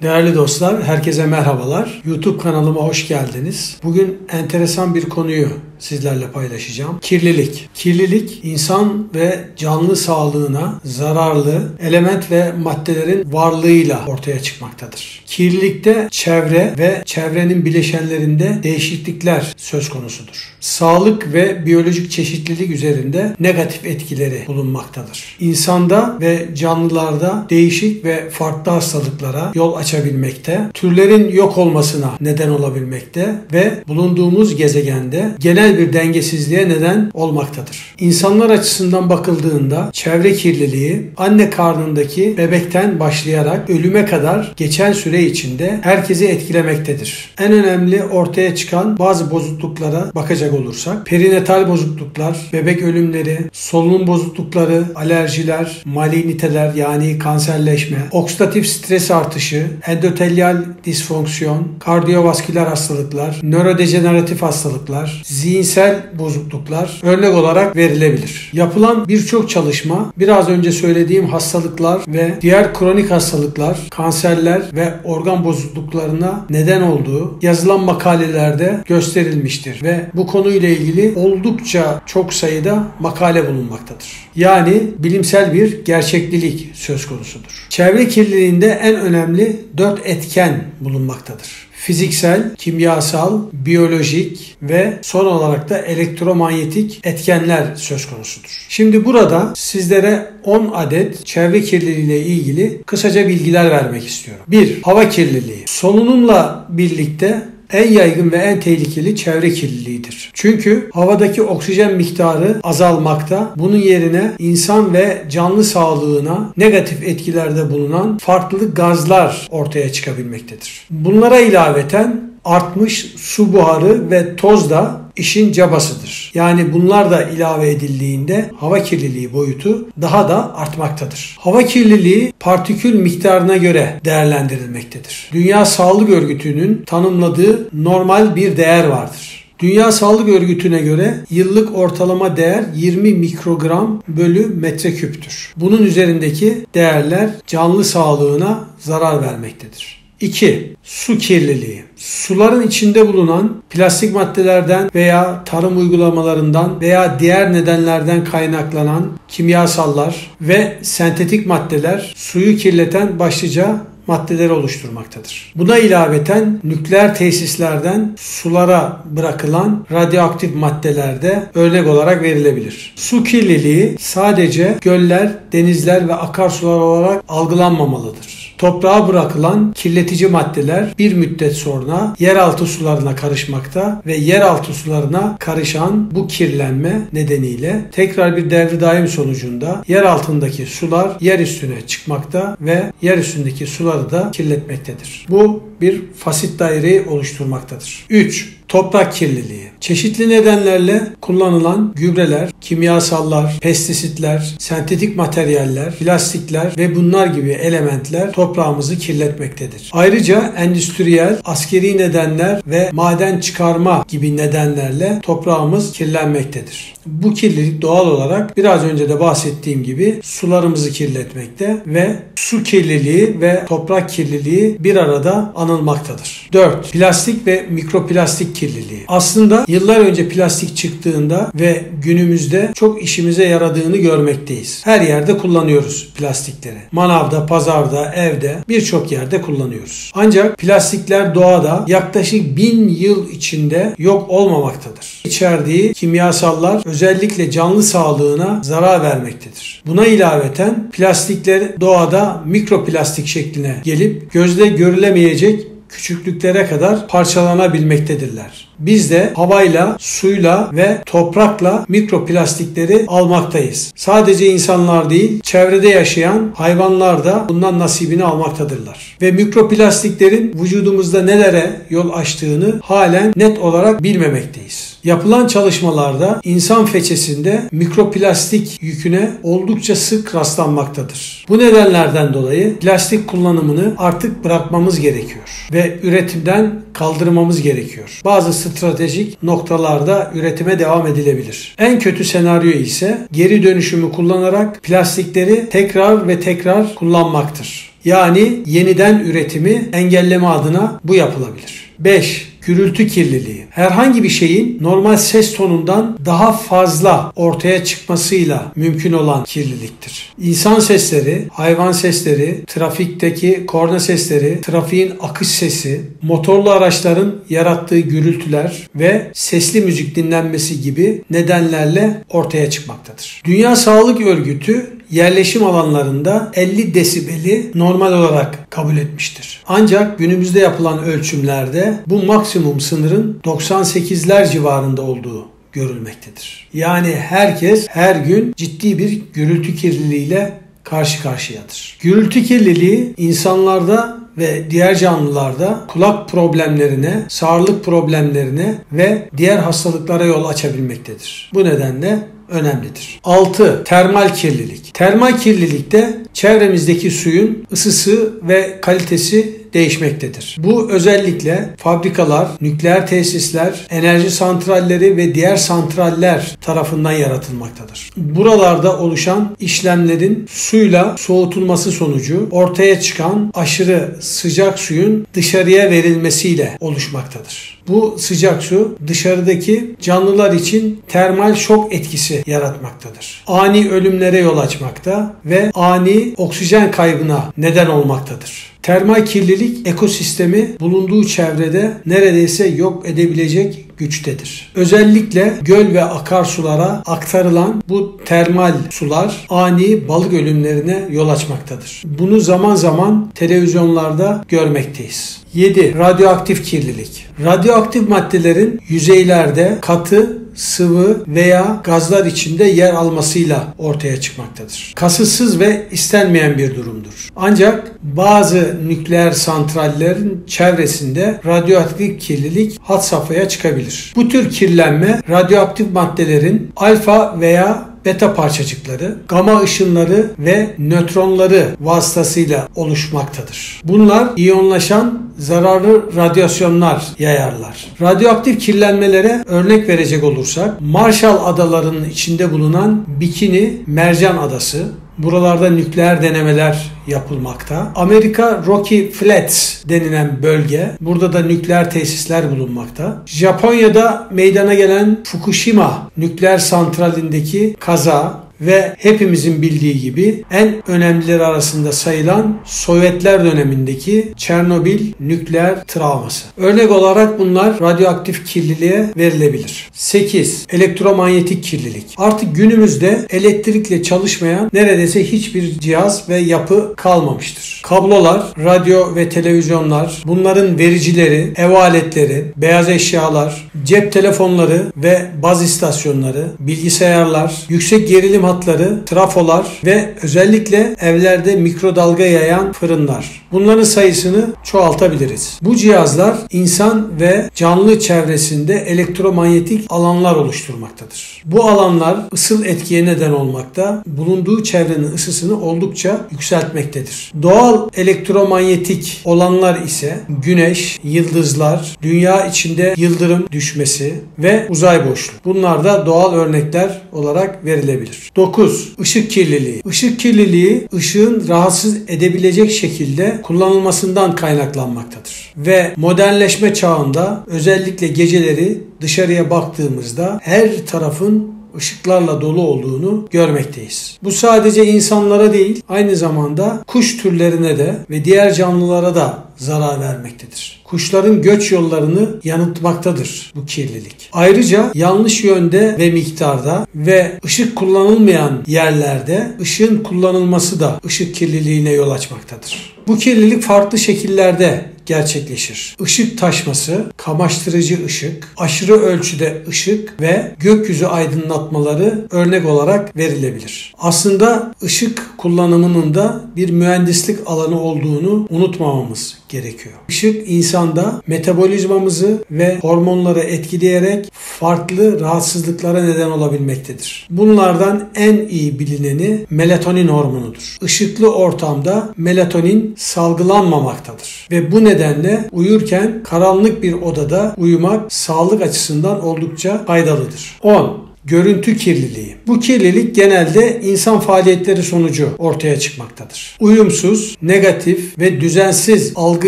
Değerli dostlar, herkese merhabalar. YouTube kanalıma hoş geldiniz. Bugün enteresan bir konuyu sizlerle paylaşacağım. Kirlilik. Kirlilik, insan ve canlı sağlığına zararlı element ve maddelerin varlığıyla ortaya çıkmaktadır. Kirlilikte çevre ve çevrenin bileşenlerinde değişiklikler söz konusudur. Sağlık ve biyolojik çeşitlilik üzerinde negatif etkileri bulunmaktadır. İnsanda ve canlılarda değişik ve farklı hastalıklara yol açabilmekte, türlerin yok olmasına neden olabilmekte ve bulunduğumuz gezegende genel bir dengesizliğe neden olmaktadır. İnsanlar açısından bakıldığında çevre kirliliği anne karnındaki bebekten başlayarak ölüme kadar geçen süre içinde herkesi etkilemektedir. En önemli ortaya çıkan bazı bozukluklara bakacak olursak, perinatal bozukluklar, bebek ölümleri, solunum bozuklukları, alerjiler, maligniteler yani kanserleşme, oksidatif stres artışı, endotelyal disfonksiyon, kardiyovasküler hastalıklar, nörodejeneratif hastalıklar, zihinsel bozukluklar örnek olarak verilebilir. Yapılan birçok çalışma biraz önce söylediğim hastalıklar ve diğer kronik hastalıklar, kanserler ve organ bozukluklarına neden olduğu yazılan makalelerde gösterilmiştir ve bu konuyla ilgili oldukça çok sayıda makale bulunmaktadır. Yani bilimsel bir gerçeklilik söz konusudur. Çevre kirliliğinde en önemli 4 etken bulunmaktadır. Fiziksel, kimyasal, biyolojik ve son olarak da elektromanyetik etkenler söz konusudur. Şimdi burada sizlere 10 adet çevre kirliliği ile ilgili kısaca bilgiler vermek istiyorum. 1. Hava kirliliği. Solunumla birlikte en yaygın ve en tehlikeli çevre kirliliğidir. Çünkü havadaki oksijen miktarı azalmakta. Bunun yerine insan ve canlı sağlığına negatif etkilerde bulunan farklı gazlar ortaya çıkabilmektedir. Bunlara ilaveten artmış su buharı ve toz da işin cabasıdır. Yani bunlar da ilave edildiğinde hava kirliliği boyutu daha da artmaktadır. Hava kirliliği partikül miktarına göre değerlendirilmektedir. Dünya Sağlık Örgütü'nün tanımladığı normal bir değer vardır. Dünya Sağlık Örgütü'ne göre yıllık ortalama değer 20 mikrogram bölü metreküptür. Bunun üzerindeki değerler canlı sağlığına zarar vermektedir. 2. Su kirliliği. Suların içinde bulunan plastik maddelerden veya tarım uygulamalarından veya diğer nedenlerden kaynaklanan kimyasallar ve sentetik maddeler suyu kirleten başlıca maddeleri oluşturmaktadır. Buna ilaveten nükleer tesislerden sulara bırakılan radyoaktif maddeler de örnek olarak verilebilir. Su kirliliği sadece göller, denizler ve akarsular olarak algılanmamalıdır. Toprağa bırakılan kirletici maddeler bir müddet sonra yeraltı sularına karışmakta ve yeraltı sularına karışan bu kirlenme nedeniyle tekrar bir devri daim sonucunda yer altındaki sular yer üstüne çıkmakta ve yer üstündeki suları da kirletmektedir. Bu bir fasit daireyi oluşturmaktadır. 3. Toprak kirliliği. Çeşitli nedenlerle kullanılan gübreler, kimyasallar, pestisitler, sentetik materyaller, plastikler ve bunlar gibi elementler toprağımızı kirletmektedir. Ayrıca endüstriyel, askeri nedenler ve maden çıkarma gibi nedenlerle toprağımız kirlenmektedir. Bu kirlilik doğal olarak biraz önce de bahsettiğim gibi sularımızı kirletmekte ve su kirliliği ve toprak kirliliği bir arada anılmaktadır. 4. Plastik ve mikroplastik kirliliği. Aslında yıllar önce plastik çıktığında ve günümüzde çok işimize yaradığını görmekteyiz. Her yerde kullanıyoruz plastikleri. Manavda, pazarda, evde birçok yerde kullanıyoruz. Ancak plastikler doğada yaklaşık 1000 yıl içinde yok olmamaktadır. İçerdiği kimyasallar özellikle canlı sağlığına zarar vermektedir. Buna ilaveten plastikler doğada mikroplastik şekline gelip gözle görülemeyecek küçüklüklere kadar parçalanabilmektedirler. Biz de havayla, suyla ve toprakla mikroplastikleri almaktayız. Sadece insanlar değil, çevrede yaşayan hayvanlar da bundan nasibini almaktadırlar. Ve mikroplastiklerin vücudumuzda nelere yol açtığını halen net olarak bilmemekteyiz. Yapılan çalışmalarda insan feçesinde mikroplastik yüküne oldukça sık rastlanmaktadır. Bu nedenlerden dolayı plastik kullanımını artık bırakmamız gerekiyor ve üretimden kaldırmamız gerekiyor. Bazı stratejik noktalarda üretime devam edilebilir. En kötü senaryo ise geri dönüşümü kullanarak plastikleri tekrar ve tekrar kullanmaktır. Yani yeniden üretimi engelleme adına bu yapılabilir. 5. Gürültü kirliliği. Herhangi bir şeyin normal ses tonundan daha fazla ortaya çıkmasıyla mümkün olan kirliliktir. İnsan sesleri, hayvan sesleri, trafikteki korna sesleri, trafiğin akış sesi, motorlu araçların yarattığı gürültüler ve sesli müzik dinlenmesi gibi nedenlerle ortaya çıkmaktadır. Dünya Sağlık Örgütü yerleşim alanlarında 50 desibeli normal olarak kabul etmiştir. Ancak günümüzde yapılan ölçümlerde bu maksimum sınırın 98'ler civarında olduğu görülmektedir. Yani herkes her gün ciddi bir gürültü kirliliğiyle karşı karşıyadır. Gürültü kirliliği insanlarda ve diğer canlılarda kulak problemlerine, sağırlık problemlerine ve diğer hastalıklara yol açabilmektedir. Bu nedenle önemlidir. 6. Termal kirlilik. Termal kirlilikte çevremizdeki suyun ısısı ve kalitesi değişmektedir. Bu özellikle fabrikalar, nükleer tesisler, enerji santralleri ve diğer santraller tarafından yaratılmaktadır. Buralarda oluşan işlemlerin suyla soğutulması sonucu ortaya çıkan aşırı sıcak suyun dışarıya verilmesiyle oluşmaktadır. Bu sıcak su dışarıdaki canlılar için termal şok etkisi yaratmaktadır. Ani ölümlere yol açmakta ve ani oksijen kaybına neden olmaktadır. Termal kirlilik ekosistemi bulunduğu çevrede neredeyse yok edebilecek güçtedir. Özellikle göl ve akarsulara aktarılan bu termal sular ani balık ölümlerine yol açmaktadır. Bunu zaman zaman televizyonlarda görmekteyiz. 7. Radyoaktif kirlilik. Radyoaktif maddelerin yüzeylerde katı, sıvı veya gazlar içinde yer almasıyla ortaya çıkmaktadır. Kasıtsız ve istenmeyen bir durumdur. Ancak bazı nükleer santrallerin çevresinde radyoaktif kirlilik had safhaya çıkabilir. Bu tür kirlenme radyoaktif maddelerin alfa veya beta parçacıkları, gama ışınları ve nötronları vasıtasıyla oluşmaktadır. Bunlar iyonlaşan zararlı radyasyonlar yayarlar. Radyoaktif kirlenmelere örnek verecek olursak, Marshall Adaları'nın içinde bulunan Bikini Mercan Adası, buralarda nükleer denemeler yapılmakta. Amerika Rocky Flats denilen bölge, burada da nükleer tesisler bulunmakta. Japonya'da meydana gelen Fukushima nükleer santralindeki kaza ve hepimizin bildiği gibi en önemlileri arasında sayılan Sovyetler dönemindeki Çernobil nükleer travması. Örnek olarak bunlar radyoaktif kirliliğe verilebilir. 8. Elektromanyetik kirlilik. Artık günümüzde elektrikle çalışmayan neredeyse hiçbir cihaz ve yapı kalmamıştır. Kablolar, radyo ve televizyonlar, bunların vericileri, ev aletleri, beyaz eşyalar, cep telefonları ve baz istasyonları, bilgisayarlar, yüksek gerilim hatları, trafolar ve özellikle evlerde mikrodalga yayan fırınlar. Bunların sayısını çoğaltabiliriz. Bu cihazlar insan ve canlı çevresinde elektromanyetik alanlar oluşturmaktadır. Bu alanlar ısıl etkiye neden olmakta, bulunduğu çevrenin ısısını oldukça yükseltmektedir. Doğal elektromanyetik olanlar ise güneş, yıldızlar, dünya içinde yıldırım düşmesi ve uzay boşluğu. Bunlar da doğal örnekler olarak verilebilir. 9. Işık kirliliği. Işık kirliliği ışığın rahatsız edebilecek şekilde kullanılmasından kaynaklanmaktadır. Ve modernleşme çağında özellikle geceleri dışarıya baktığımızda her tarafın ışıklarla dolu olduğunu görmekteyiz. Bu sadece insanlara değil, aynı zamanda kuş türlerine de ve diğer canlılara da zarar vermektedir. Kuşların göç yollarını yanıltmaktadır bu kirlilik. Ayrıca yanlış yönde ve miktarda ve ışık kullanılmayan yerlerde ışığın kullanılması da ışık kirliliğine yol açmaktadır. Bu kirlilik farklı şekillerde gerçekleşir. Işık taşması, kamaştırıcı ışık, aşırı ölçüde ışık ve gökyüzü aydınlatmaları örnek olarak verilebilir. Aslında ışık kullanımının da bir mühendislik alanı olduğunu unutmamamız gerekiyor. Işık insanda metabolizmamızı ve hormonları etkileyerek farklı rahatsızlıklara neden olabilmektedir. Bunlardan en iyi bilineni melatonin hormonudur. Işıklı ortamda melatonin salgılanmamaktadır ve bu nedenle uyurken karanlık bir odada uyumak sağlık açısından oldukça faydalıdır. 10. görüntü kirliliği. Bu kirlilik genelde insan faaliyetleri sonucu ortaya çıkmaktadır. Uyumsuz, negatif ve düzensiz algı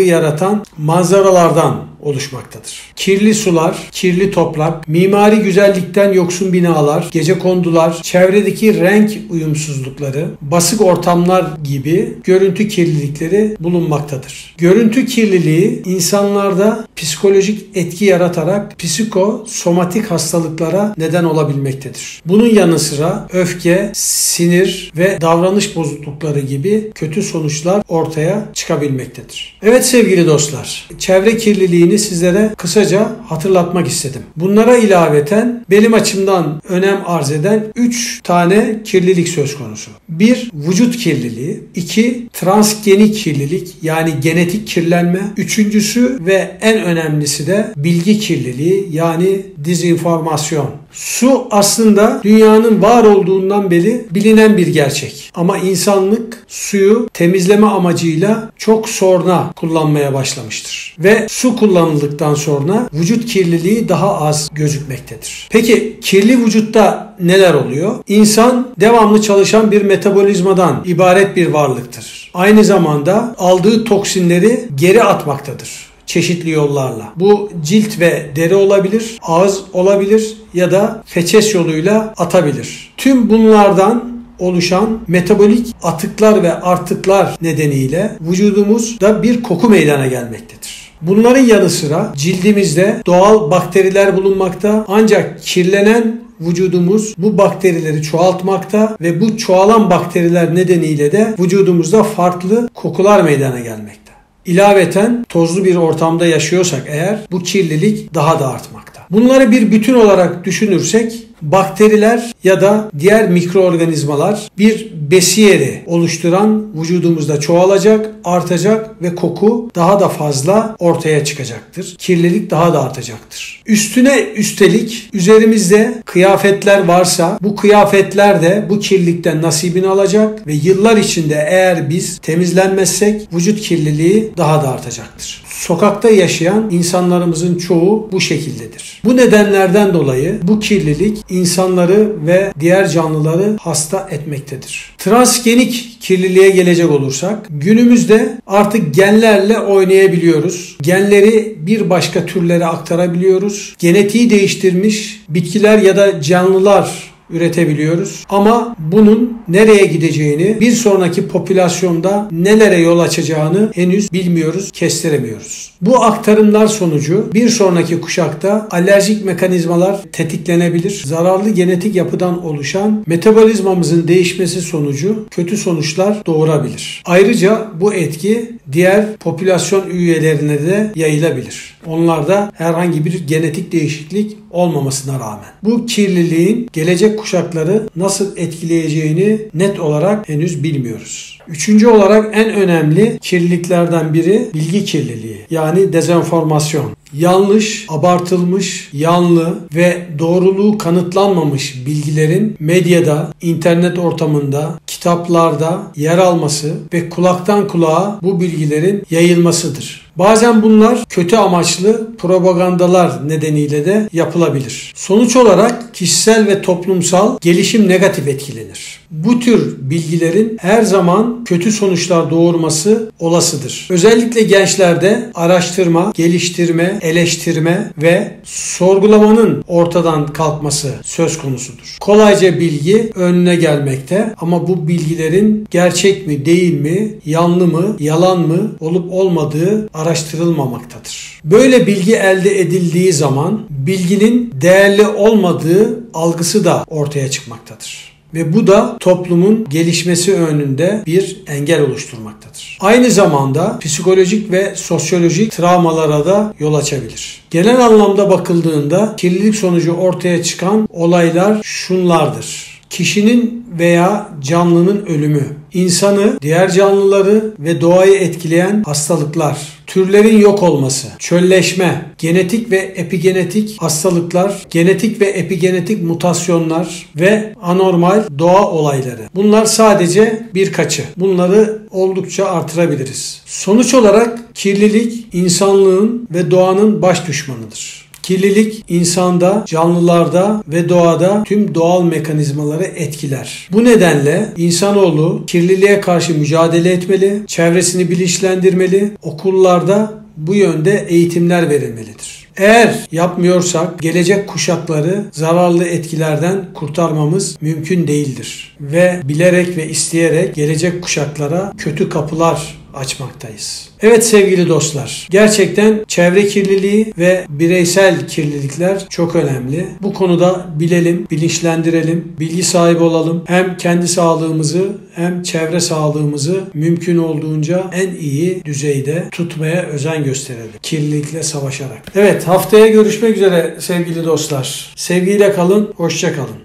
yaratan manzaralardan oluşmaktadır. Kirli sular, kirli toprak, mimari güzellikten yoksun binalar, gecekondular, çevredeki renk uyumsuzlukları, basık ortamlar gibi görüntü kirlilikleri bulunmaktadır. Görüntü kirliliği insanlarda psikolojik etki yaratarak psikosomatik hastalıklara neden olabilmektedir. Bunun yanı sıra öfke, sinir ve davranış bozuklukları gibi kötü sonuçlar ortaya çıkabilmektedir. Evet sevgili dostlar, çevre kirliliğini sizlere kısaca hatırlatmak istedim. Bunlara ilaveten benim açımdan önem arz eden 3 tane kirlilik söz konusu. 1. Vücut kirliliği. 2. Transgenik kirlilik yani genetik kirlenme. Üçüncüsü ve en önemlisi de bilgi kirliliği yani dezenformasyon. Su aslında dünyanın var olduğundan beri bilinen bir gerçek. Ama insanlık suyu temizleme amacıyla çok sonra kullanmaya başlamıştır. Ve su kullanıldıktan sonra vücut kirliliği daha az gözükmektedir. Peki kirli vücutta neler oluyor? İnsan devamlı çalışan bir metabolizmadan ibaret bir varlıktır. Aynı zamanda aldığı toksinleri geri atmaktadır çeşitli yollarla. Bu cilt ve deri olabilir, ağız olabilir ya da feçes yoluyla atabilir. Tüm bunlardan oluşan metabolik atıklar ve artıklar nedeniyle vücudumuzda bir koku meydana gelmektedir. Bunların yanı sıra cildimizde doğal bakteriler bulunmakta ancak kirlenen vücudumuz bu bakterileri çoğaltmakta ve bu çoğalan bakteriler nedeniyle de vücudumuzda farklı kokular meydana gelmekte. İlaveten tozlu bir ortamda yaşıyorsak eğer bu kirlilik daha da artmakta. Bunları bir bütün olarak düşünürsek bakteriler ya da diğer mikroorganizmalar bir besiyeri oluşturan vücudumuzda çoğalacak, artacak ve koku daha da fazla ortaya çıkacaktır. Kirlilik daha da artacaktır. Üstüne üstelik üzerimizde kıyafetler varsa bu kıyafetler de bu kirlilikten nasibini alacak ve yıllar içinde eğer biz temizlenmezsek vücut kirliliği daha da artacaktır. Sokakta yaşayan insanlarımızın çoğu bu şekildedir. Bu nedenlerden dolayı bu kirlilik insanları ve diğer canlıları hasta etmektedir. Transgenik kirliliğe gelecek olursak günümüzde artık genlerle oynayabiliyoruz. Genleri bir başka türlere aktarabiliyoruz. Genetiği değiştirmiş bitkiler ya da canlılar üretebiliyoruz. Ama bunun nereye gideceğini, bir sonraki popülasyonda nelere yol açacağını henüz bilmiyoruz, kestiremiyoruz. Bu aktarımlar sonucu bir sonraki kuşakta alerjik mekanizmalar tetiklenebilir. Zararlı genetik yapıdan oluşan metabolizmamızın değişmesi sonucu kötü sonuçlar doğurabilir. Ayrıca bu etki diğer popülasyon üyelerine de yayılabilir. Onlarda herhangi bir genetik değişiklik olmamasına rağmen. Bu kirliliğin gelecek kuşakları nasıl etkileyeceğini net olarak henüz bilmiyoruz. Üçüncü olarak en önemli kirliliklerden biri bilgi kirliliği yani dezenformasyon. Yanlış, abartılmış, yanlı ve doğruluğu kanıtlanmamış bilgilerin medyada, internet ortamında, kitaplarda yer alması ve kulaktan kulağa bu bilgilerin yayılmasıdır. Bazen bunlar kötü amaçlı propagandalar nedeniyle de yapılabilir. Sonuç olarak kişisel ve toplumsal gelişim negatif etkilenir. Bu tür bilgilerin her zaman kötü sonuçlar doğurması olasıdır. Özellikle gençlerde araştırma, geliştirme, eleştirme ve sorgulamanın ortadan kalkması söz konusudur. Kolayca bilgi önüne gelmekte ama bu bilgilerin gerçek mi, değil mi, yanlı mı, yalan mı olup olmadığı araştırılmamaktadır. Böyle bilgi elde edildiği zaman bilginin değerli olmadığı algısı da ortaya çıkmaktadır. Ve bu da toplumun gelişmesi önünde bir engel oluşturmaktadır. Aynı zamanda psikolojik ve sosyolojik travmalara da yol açabilir. Genel anlamda bakıldığında kirlilik sonucu ortaya çıkan olaylar şunlardır. Kişinin veya canlının ölümü, insanı, diğer canlıları ve doğayı etkileyen hastalıklar, türlerin yok olması, çölleşme, genetik ve epigenetik hastalıklar, genetik ve epigenetik mutasyonlar ve anormal doğa olayları. Bunlar sadece birkaçı. Bunları oldukça artırabiliriz. Sonuç olarak kirlilik insanlığın ve doğanın baş düşmanıdır. Kirlilik insanda, canlılarda ve doğada tüm doğal mekanizmaları etkiler. Bu nedenle insanoğlu kirliliğe karşı mücadele etmeli, çevresini bilinçlendirmeli, okullarda bu yönde eğitimler verilmelidir. Eğer yapmıyorsak gelecek kuşakları zararlı etkilerden kurtarmamız mümkün değildir. Ve bilerek ve isteyerek gelecek kuşaklara kötü kapılar açmaktayız. Evet sevgili dostlar, gerçekten çevre kirliliği ve bireysel kirlilikler çok önemli. Bu konuda bilelim, bilinçlendirelim, bilgi sahibi olalım. Hem kendi sağlığımızı hem çevre sağlığımızı mümkün olduğunca en iyi düzeyde tutmaya özen gösterelim. Kirlilikle savaşarak. Evet, haftaya görüşmek üzere sevgili dostlar. Sevgiyle kalın, hoşça kalın.